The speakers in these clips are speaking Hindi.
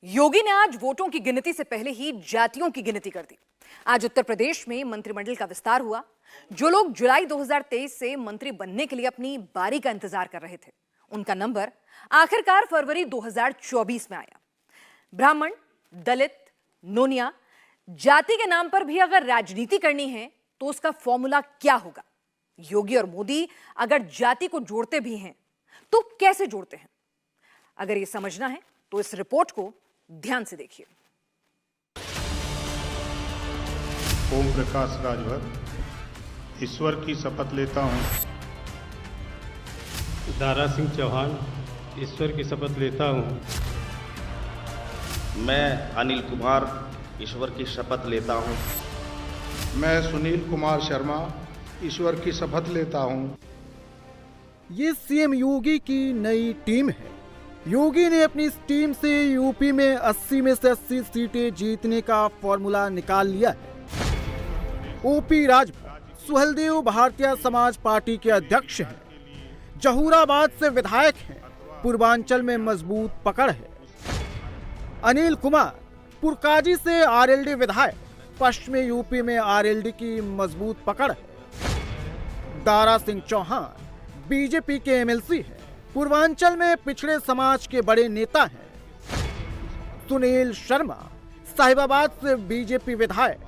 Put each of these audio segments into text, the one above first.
योगी ने आज वोटों की गिनती से पहले ही जातियों की गिनती कर दी। आज उत्तर प्रदेश में मंत्रिमंडल का विस्तार हुआ। जो लोग जुलाई 2023 से मंत्री बनने के लिए अपनी बारी का इंतजार कर रहे थे, उनका नंबर आखिरकार फरवरी 2024 में आया। ब्राह्मण, दलित, नोनिया, जाति के नाम पर भी अगर राजनीति करनी है तो उसका फॉर्मूला क्या होगा? योगी और मोदी अगर जाति को जोड़ते भी हैं तो कैसे जोड़ते हैं? अगर ये समझना है तो इस रिपोर्ट को ध्यान से देखिए। ओम प्रकाश राजभर ईश्वर की शपथ लेता हूं। दारा सिंह चौहान ईश्वर की शपथ लेता हूं। मैं अनिल कुमार ईश्वर की शपथ लेता हूं। मैं सुनील कुमार शर्मा ईश्वर की शपथ लेता हूं। ये सीएम योगी की नई टीम है। योगी ने अपनी इस टीम से यूपी में 80 में से 80 सीटें जीतने का फॉर्मूला निकाल लिया है। ओपी राजभर सुहेलदेव भारतीय समाज पार्टी के अध्यक्ष हैं। जहूराबाद से विधायक हैं। पूर्वांचल में मजबूत पकड़ है। अनिल कुमार पुरकाजी से आरएलडी विधायक, पश्चिमी यूपी में आरएलडी की मजबूत पकड़ है। दारा सिंह चौहान बीजेपी के एमएलसी है। पूर्वांचल में पिछड़े समाज के बड़े नेता हैं। सुनील शर्मा साहिबाबाद से बीजेपी विधायक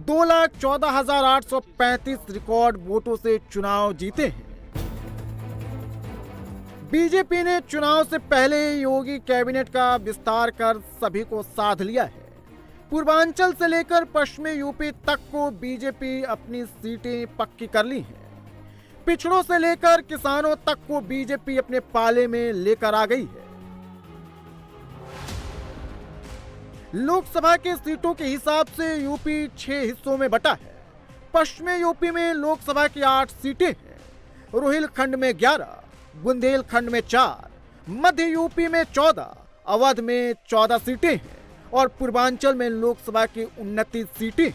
2,14,835 रिकॉर्ड वोटों से चुनाव जीते हैं। बीजेपी ने चुनाव से पहले योगी कैबिनेट का विस्तार कर सभी को साध लिया है। पूर्वांचल से लेकर पश्चिमी यूपी तक को बीजेपी अपनी सीटें पक्की कर ली हैं। पिछड़ों से लेकर किसानों तक को बीजेपी अपने पाले में लेकर आ गई है। लोकसभा के सीटों के हिसाब से यूपी 6 हिस्सों में बटा है। पश्चिमी यूपी में लोकसभा की 8 सीटें हैं। रोहिलखंड में 11, बुंदेलखंड में 4, मध्य यूपी में 14, अवध में 14 सीटें हैं और पूर्वांचल में लोकसभा की 29 सीटें हैं।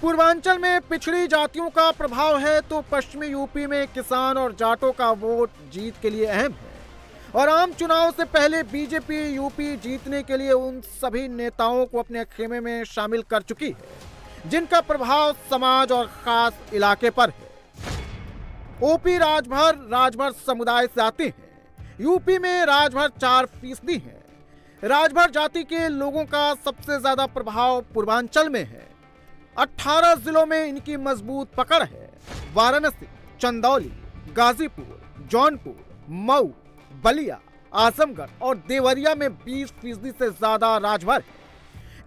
पूर्वांचल में पिछड़ी जातियों का प्रभाव है तो पश्चिमी यूपी में किसान और जाटों का वोट जीत के लिए अहम है। और आम चुनाव से पहले बीजेपी यूपी जीतने के लिए उन सभी नेताओं को अपने खेमे में शामिल कर चुकी है जिनका प्रभाव समाज और खास इलाके पर है। ओपी राजभर समुदाय से आते हैं। यूपी में राजभर 4% है। राजभर जाति के लोगों का सबसे ज्यादा प्रभाव पूर्वांचल में है। 18 जिलों में इनकी मजबूत पकड़ है। वाराणसी, चंदौली, गाजीपुर, जौनपुर, मऊ, बलिया, आजमगढ़ और देवरिया में 20% से ज्यादा राजभर है।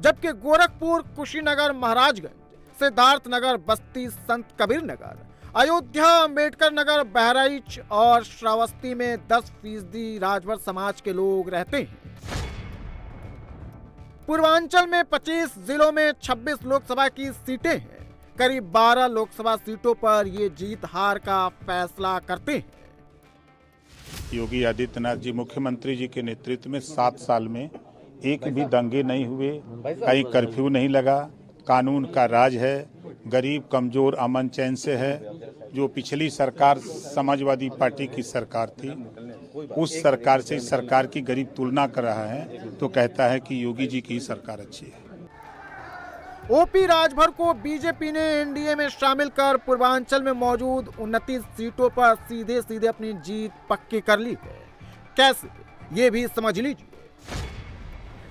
जबकि गोरखपुर, कुशीनगर, महाराजगंज, सिद्धार्थनगर, बस्ती, संत कबीर नगर, अयोध्या, अंबेडकर नगर, बहराइच और श्रावस्ती में 10% राजभर समाज के लोग रहते हैं। पूर्वांचल में 25 जिलों में 26 लोकसभा की सीटें हैं। करीब 12 लोकसभा सीटों पर ये जीत हार का फैसला करते हैं। योगी आदित्यनाथ जी मुख्यमंत्री जी के नेतृत्व में 7 साल में एक भी दंगे नहीं हुए, कहीं कर्फ्यू नहीं लगा, कानून का राज है, गरीब कमजोर अमन चैन से है। जो पिछली सरकार समाजवादी पार्टी की सरकार थी, उस सरकार से इस सरकार की गरीब तुलना कर रहा है तो कहता है कि योगी जी की सरकार अच्छी है। ओपी राजभर को बीजेपी ने एनडीए में शामिल कर पूर्वांचल में मौजूद 29 सीटों पर सीधे अपनी जीत पक्की कर ली है। कैसे, ये भी समझ लीजिए।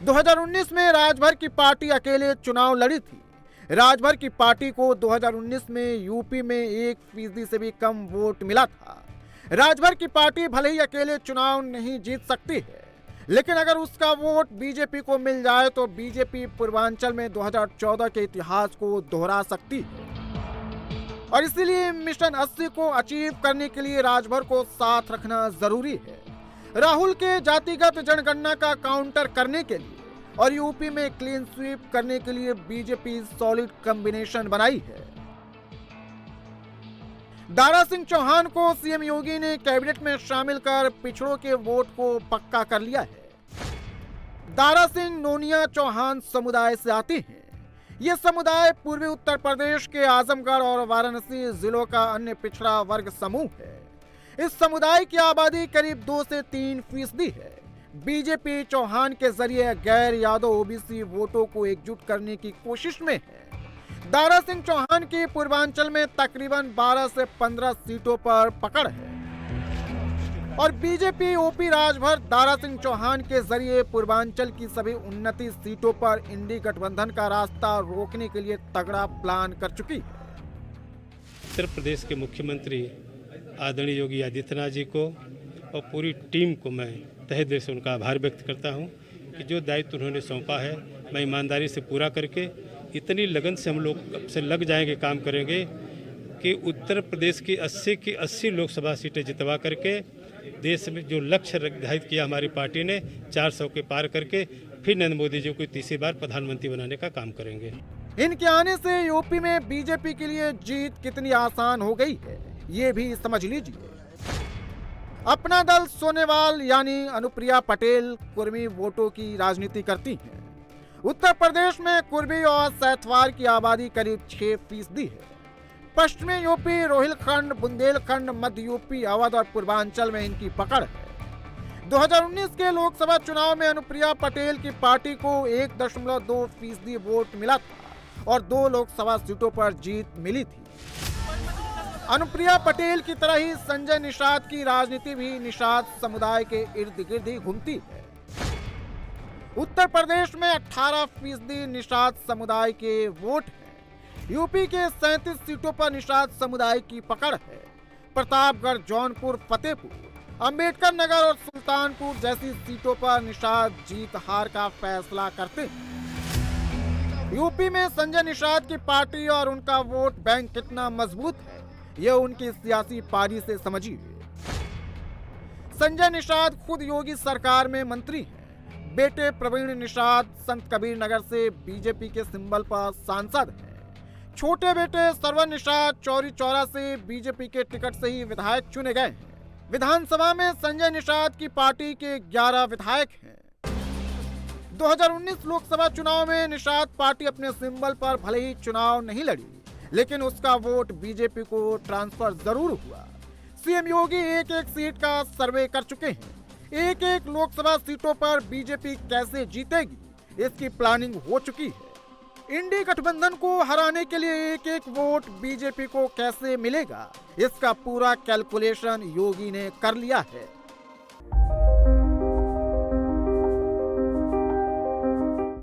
2019 में राजभर की पार्टी अकेले चुनाव लड़ी थी। राजभर की पार्टी को 2019 में यूपी में 1% से भी कम वोट मिला था। राजभर की पार्टी भले ही अकेले चुनाव नहीं जीत सकती है, लेकिन अगर उसका वोट बीजेपी को मिल जाए तो बीजेपी पूर्वांचल में 2014 के इतिहास को दोहरा सकती है। और इसीलिए मिशन 80 को अचीव करने के लिए राजभर को साथ रखना जरूरी है। राहुल के जातिगत जनगणना का काउंटर करने के लिए और यूपी में क्लीन स्वीप करने के लिए बीजेपी सॉलिड कॉम्बिनेशन बनाई है। दारा सिंह चौहान को सीएम योगी ने कैबिनेट में शामिल कर पिछड़ों के वोट को पक्का कर लिया है। दारा सिंह नोनिया चौहान समुदाय से आते हैं। ये समुदाय पूर्वी उत्तर प्रदेश के आजमगढ़ और वाराणसी जिलों का अन्य पिछड़ा वर्ग समूह है। इस समुदाय की आबादी करीब 2 से 3% है। बीजेपी चौहान के जरिए गैर यादव ओबीसी वोटों को एकजुट करने की कोशिश में है। दारा सिंह चौहान की पूर्वांचल में तकरीबन 12 से 15 सीटों पर पकड़ है और बीजेपी ओपी राजभर दारा सिंह चौहान के जरिए पूर्वांचल की सभी 29 सीटों पर इंडी गठबंधन का रास्ता रोकने के लिए तगड़ा प्लान कर चुकी है। उत्तर प्रदेश के मुख्यमंत्री आदरणीय योगी आदित्यनाथ जी को और पूरी टीम को मैं तहे दिल से उनका आभार व्यक्त करता हूं कि जो दायित्व उन्होंने सौंपा है मैं ईमानदारी से पूरा करके इतनी लगन से हम लोग से लग जाएंगे, काम करेंगे कि उत्तर प्रदेश की 80 लोकसभा सीटें जितवा करके देश में जो लक्ष्य निर्धारित किया हमारी पार्टी ने 400 के पार करके फिर नरेंद्र मोदी जी को तीसरी बार प्रधानमंत्री बनाने का काम करेंगे। इनके आने से यूपी में बीजेपी के लिए जीत कितनी आसान हो गई है ये भी समझ लीजिए। अपना दल सोनेवाल यानी अनुप्रिया पटेल कुर्मी वोटों की राजनीति करती हैं। उत्तर प्रदेश में कुर्मी और सैथवार की आबादी करीब 6% है। पश्चिमी यूपी, रोहिलखंड, बुंदेलखंड, मध्य यूपी, अवध और पूर्वांचल में इनकी पकड़ है। 2019 के लोकसभा चुनाव में अनुप्रिया पटेल की पार्टी को 1.2% वोट मिला था और 2 लोकसभा सीटों पर जीत मिली थी। अनुप्रिया पटेल की तरह ही संजय निषाद की राजनीति भी निषाद समुदाय के इर्द गिर्द ही घूमती है। उत्तर प्रदेश में 18% निषाद समुदाय के वोट हैं। यूपी के 37 सीटों पर निषाद समुदाय की पकड़ है। प्रतापगढ़, जौनपुर, फतेहपुर, अंबेडकर नगर और सुल्तानपुर जैसी सीटों पर निषाद जीत हार का फैसला करते हैं। यूपी में संजय निषाद की पार्टी और उनका वोट बैंक कितना मजबूत है यह उनकी सियासी पारी से समझिए। संजय निषाद खुद योगी सरकार में मंत्री हैं। बेटे प्रवीण निषाद संत कबीर नगर से बीजेपी के सिंबल पर सांसद हैं। छोटे बेटे सरवन निषाद चौरी चौरा से बीजेपी के टिकट से ही विधायक चुने गए हैं। विधानसभा में संजय निषाद की पार्टी के 11 विधायक हैं। 2019 लोकसभा चुनाव में निषाद पार्टी अपने सिंबल पर भले ही चुनाव नहीं लड़ी लेकिन उसका वोट बीजेपी को ट्रांसफर जरूर हुआ। सीएम योगी एक सीट का सर्वे कर चुके हैं। एक लोकसभा सीटों पर बीजेपी कैसे जीतेगी इसकी प्लानिंग हो चुकी है। इंडी गठबंधन को हराने के लिए एक वोट बीजेपी को कैसे मिलेगा इसका पूरा कैलकुलेशन योगी ने कर लिया है।